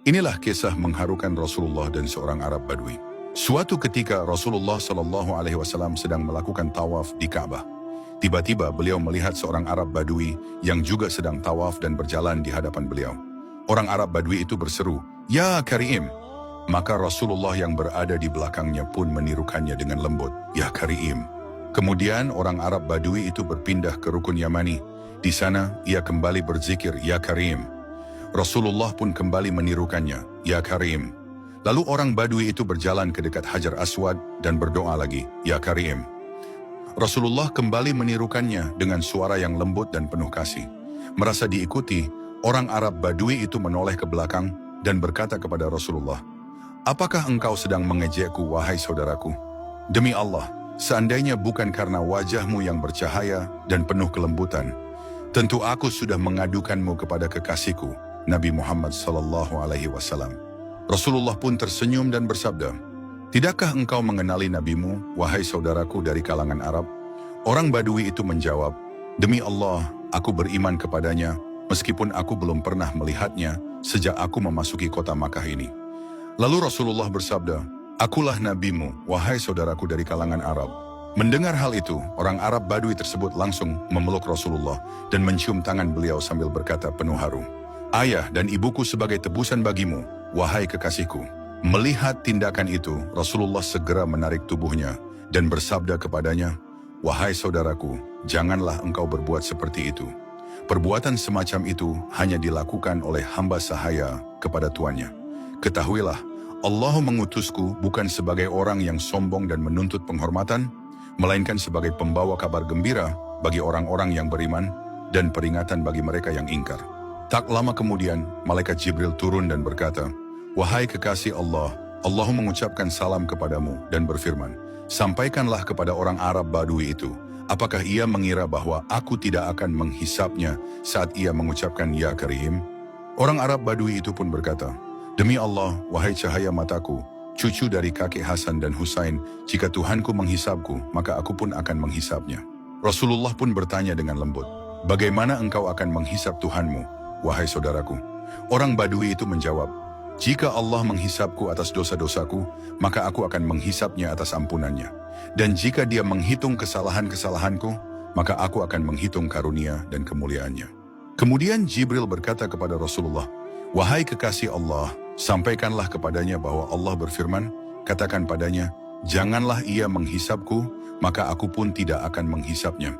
Inilah kisah mengharukan Rasulullah dan seorang Arab Badui. Suatu ketika Rasulullah SAW sedang melakukan tawaf di Ka'bah. Tiba-tiba beliau melihat seorang Arab Badui yang juga sedang tawaf dan berjalan di hadapan beliau. Orang Arab Badui itu berseru, "Ya Karim!" Maka Rasulullah yang berada di belakangnya pun menirukannya dengan lembut, "Ya Karim!" Kemudian orang Arab Badui itu berpindah ke rukun Yamani. Di sana ia kembali berzikir, "Ya Karim!" Rasulullah pun kembali menirukannya, "Ya Karim." Lalu orang Badui itu berjalan ke dekat Hajar Aswad dan berdoa lagi, "Ya Karim." Rasulullah kembali menirukannya dengan suara yang lembut dan penuh kasih. Merasa diikuti, orang Arab Badui itu menoleh ke belakang dan berkata kepada Rasulullah, "Apakah engkau sedang mengejekku, wahai saudaraku? Demi Allah, seandainya bukan karena wajahmu yang bercahaya dan penuh kelembutan, tentu aku sudah mengadukanmu kepada kekasihku, Nabi Muhammad SAW." Rasulullah pun tersenyum dan bersabda, "Tidakkah engkau mengenali nabimu, wahai saudaraku dari kalangan Arab?" Orang Badui itu menjawab, "Demi Allah, aku beriman kepadanya, meskipun aku belum pernah melihatnya sejak aku memasuki kota Makkah ini." Lalu Rasulullah bersabda, "Akulah nabimu, wahai saudaraku dari kalangan Arab." Mendengar hal itu, orang Arab Badui tersebut langsung memeluk Rasulullah dan mencium tangan beliau sambil berkata penuh haru, "Ayah dan ibuku sebagai tebusan bagimu, wahai kekasihku." Melihat tindakan itu, Rasulullah segera menarik tubuhnya dan bersabda kepadanya, "Wahai saudaraku, janganlah engkau berbuat seperti itu. Perbuatan semacam itu hanya dilakukan oleh hamba sahaya kepada tuannya. Ketahuilah, Allah mengutusku bukan sebagai orang yang sombong dan menuntut penghormatan, melainkan sebagai pembawa kabar gembira bagi orang-orang yang beriman dan peringatan bagi mereka yang ingkar." Tak lama kemudian, malaikat Jibril turun dan berkata, "Wahai kekasih Allah, Allah mengucapkan salam kepadamu dan berfirman, sampaikanlah kepada orang Arab Badui itu, apakah ia mengira bahwa aku tidak akan menghisapnya saat ia mengucapkan Ya Karim?" Orang Arab Badui itu pun berkata, "Demi Allah, wahai cahaya mataku, cucu dari kakek Hasan dan Husain, jika Tuhanku menghisapku, maka aku pun akan menghisapnya." Rasulullah pun bertanya dengan lembut, "Bagaimana engkau akan menghisap Tuhanmu, wahai saudaraku?" Orang Badui itu menjawab, "Jika Allah menghisapku atas dosa-dosaku, maka aku akan menghisapnya atas ampunannya. Dan jika dia menghitung kesalahan-kesalahanku, maka aku akan menghitung karunia dan kemuliaannya." Kemudian Jibril berkata kepada Rasulullah, "Wahai kekasih Allah, sampaikanlah kepadanya bahwa Allah berfirman, katakan padanya, janganlah ia menghisapku, maka aku pun tidak akan menghisapnya.